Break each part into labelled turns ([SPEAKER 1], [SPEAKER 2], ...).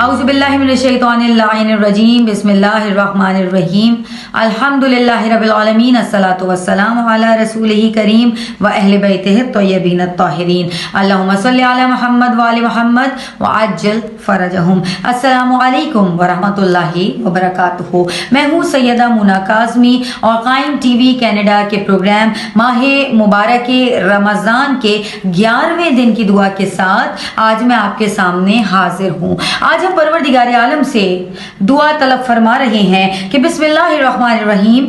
[SPEAKER 1] औज़ुबिल्लाहिमिनश्शैतानिर्रजीम बिस्मिल्लाहिर्रहमानिर्रहीम अल्हम्दुलिल्लाहि रब्बिल आलमीन अस्सलातु वस्सलामु अला रसूलिही करीम व अहले बैतिही तय्यबीन अत्ताहिरीन अल्लाहुम्मा सल्लि अला मुहम्मद व आलि मुहम्मद व अज्जिल फरजहुम। अस्सलामु अलैकुम व रहमतुल्लाहि व बरकातुहू। मैं हूँ सैयदा मुना काज़मी और कायम टीवी कनाडा के प्रोग्राम माह मुबारक रमज़ान के 11वें दिन की दुआ के साथ आज मैं आपके सामने हाजिर हूँ। आज हम परवरदिगार आलम से दुआ तलब फरमा रहे हैं कि बिस्मिल्लाहिर्रहमानिर्रहीम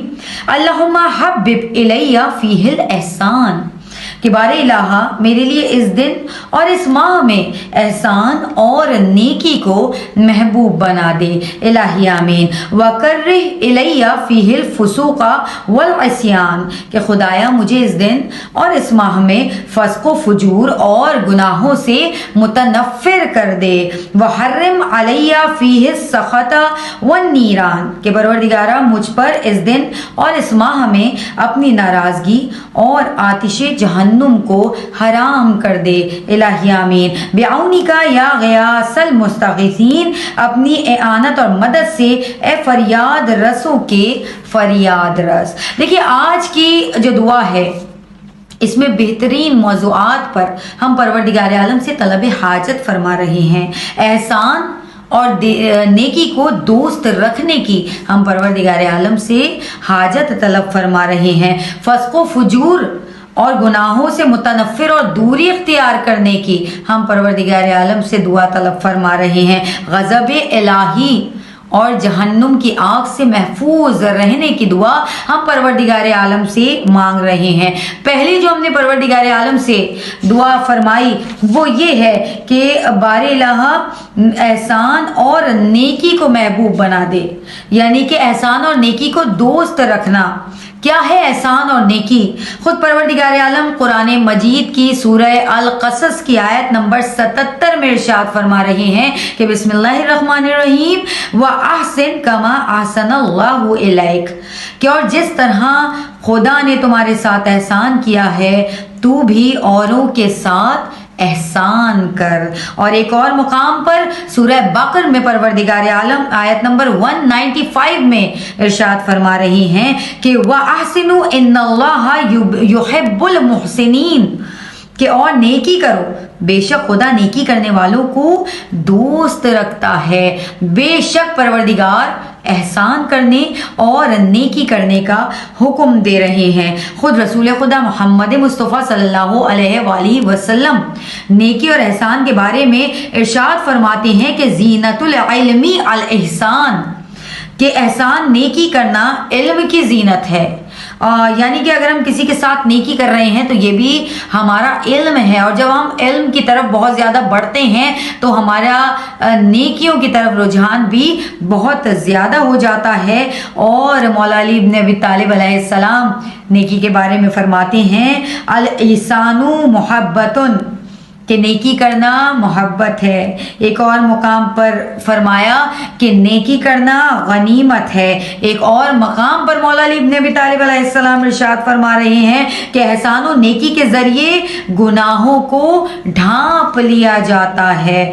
[SPEAKER 1] अल्लाहुम्मा हब्बिब इलैया फीहिल एहसान कि बारे इलाहा मेरे लिए इस दिन और इस माह में एहसान और नेकी को महबूब बना दे। इलाही आमीन। वकर्रिह इलैया फीहिल फुसूका वल इस्यान कि खुदाया मुझे इस दिन और इस माह में फस्को फुजूर और गुनाहों से मुतनफ़िर कर दे। वहर्रिम अलैया फीहिल सखता वन नीरान कि परवरदिगारा मुझ पर इस दिन और इस माह में अपनी नाराज़गी और आतिश जहन्नुम को हराम कर दे। इलाही आमीन। बिआउनी का या गयासल मुस्तगीसीन अपनी एआनत और मदद से ए फरियाद रसों के फरियाद रस। देखिए आज की जो दुआ है इसमें बेहतरीन मौज़ूआत पर हम परवरदिगार आलम से तलब हाजत फरमा रहे हैं। एहसान और नेकी को दोस्त रखने की हम परवरदिगार आलम से हाजत तलब फरमा रहे हैं। फस्को फुजूर और गुनाहों से मुतनफ़िर और दूरी इख्तियार करने की हम परवरदिगार आलम से दुआ तलब फरमा रहे हैं। गज़ब इलाही और जहन्नुम की आग से महफूज रहने की दुआ हम परवरदिगार आलम से मांग रहे हैं। पहली जो हमने परवरदिगार आलम से दुआ फरमाई वो ये है कि बारे इलाहा एहसान और नेकी को महबूब बना दे, यानी कि एहसान और नेकी को दोस्त रखना। क्या है एहसान और नेकी? खुद परवरदिगार आलम कुरान मजीद की सूरह अल कसस की आयत नंबर 77 में इरशाद फरमा रहे हैं कि बिस्मिल्लाहिर्रहमानिर्रहीम व अहसिन कमा अहसनल्लाहु इलैक कि और जिस तरह खुदा ने तुम्हारे साथ एहसान किया है तू भी औरों के साथ एहसान कर। और एक और मुकाम पर सूरह बकर में परवरदिगार आलम आयत नंबर 195 में इरशाद फरमा रही हैं कि व अहसिनु इन्नल्लाहा युहिब्बुल मुहसिनीन कि और नेकी करो, बेशक खुदा नेकी करने वालों को दोस्त रखता है। बेशक परवरदिगार एहसान करने और नेकी करने का हुक्म दे रहे हैं। खुद रसूल खुदा मोहम्मद मुस्तफ़ा सल्लल्लाहु अलैहि वसल्लम नेकी और एहसान के बारे में इरशाद फरमाते हैं कि ज़ीनतुल इल्मी अल एहसान कि एहसान नेकी करना इल्म की जीनत है। यानी कि अगर हम किसी के साथ नेकी कर रहे हैं तो ये भी हमारा इल्म है, और जब हम इल्म की तरफ बहुत ज़्यादा बढ़ते हैं तो हमारा नेकियों की तरफ रुझान भी बहुत ज़्यादा हो जाता है। और मौला अली इब्न अबी तालिब अलैहिस्सलाम नेकी के बारे में फरमाते हैं अल इहसानु मुहब्बतुन कि नेकी करना मोहब्बत है। एक और मुकाम पर फरमाया कि नेकी करना गनीमत है। एक और मकाम पर मौला अली इब्न अबी तालिब अलैहिस्सलाम इरशाद फरमा रहे हैं कि एहसान और नेकी के ज़रिए गुनाहों को ढांप लिया जाता है।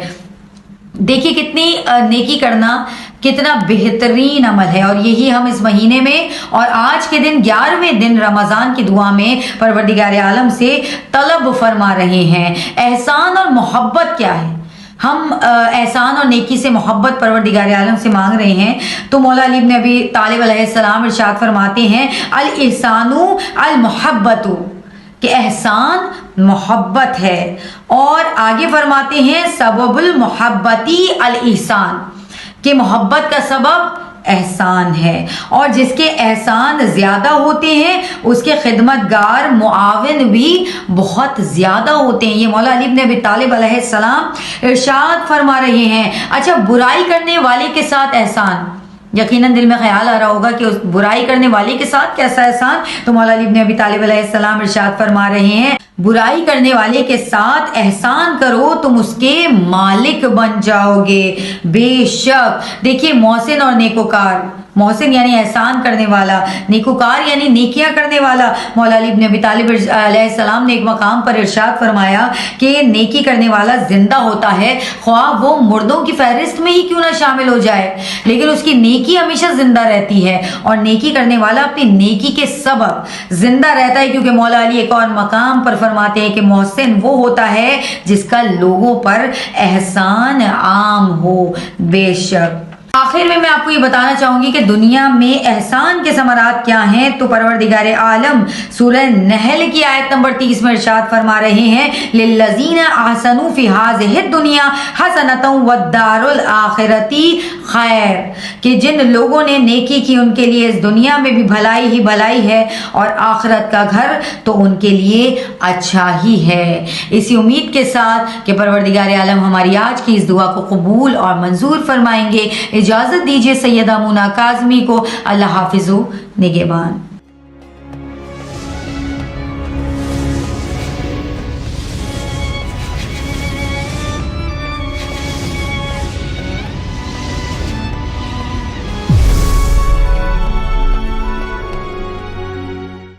[SPEAKER 1] देखिए कितनी नेकी करना कितना बेहतरीन अमल है, और यही हम इस महीने में और आज के दिन 11वें दिन रमज़ान की दुआ में परवरदिगार आलम से तलब फरमा रहे हैं। एहसान और मोहब्बत क्या है? हम एहसान और नेकी से मोहब्बत परवरदिगार आलम से मांग रहे हैं तो मौला अली इब्न अबी तालिब अलैहिस्सलाम इरशाद फरमाते हैं अल इहसानु अल मोहब्बतु कि एहसान मोहब्बत है। और आगे फरमाते हैं सबबुल मोहब्बती अल इहसान कि मोहब्बत का सबब एहसान है, और जिसके एहसान ज़्यादा होते हैं उसके खिदमतगार मुआविन भी बहुत ज़्यादा होते हैं। ये मौला अली इब्न अबी तालिब अलैहिस्सलाम इरशाद फरमा रहे हैं। अच्छा, बुराई करने वाले के साथ एहसान, यकीनन दिल में ख्याल आ रहा होगा कि उस बुराई करने वाले के साथ कैसा एहसान, तो मौला अली इब्न अबी तालिब अलैहिस्सलाम इरशाद फरमा रहे हैं बुराई करने वाले के साथ एहसान करो तुम उसके मालिक बन जाओगे। बेशक देखिए मोहसिन और नेकोकार محسن یعنی احسان کرنے والا، نیکوکار یعنی نیکیاں کرنے والا۔ مولا علی بن ابی طالب علیہ السلام نے ایک مقام پر ارشاد فرمایا کہ نیکی کرنے والا زندہ ہوتا ہے، خواہ وہ مردوں کی فہرست میں ہی کیوں نہ شامل ہو جائے، لیکن اس کی نیکی ہمیشہ زندہ رہتی ہے، اور نیکی کرنے والا اپنی نیکی کے سبب زندہ رہتا ہے، کیونکہ مولا علی ایک اور مقام پر فرماتے ہیں کہ محسن وہ ہوتا ہے جس کا لوگوں پر احسان عام ہو۔ بے شک آخر میں آپ کو یہ بتانا چاہوں گی کہ دنیا میں احسان کے ثمرات کیا ہیں، تو پروردگار عالم سورہ نحل کی آیت نمبر 30 میں ارشاد فرما رہے ہیں للذین احسنوا فی ہذہ الدنیا حسنۃ والدار الآخرۃ خیر، کہ جن لوگوں نے نیکی کی ان کے لیے اس دنیا میں بھی بھلائی ہی بھلائی ہے، اور آخرت کا گھر تو ان کے لیے اچھا ہی ہے۔ اسی امید کے ساتھ کہ پروردگار عالم ہماری آج کی اس دعا کو قبول اور منظور فرمائیں گے، اجازت دیجیے سیدہ مونا کاظمی کو۔ اللہ حافظ و نگہبان۔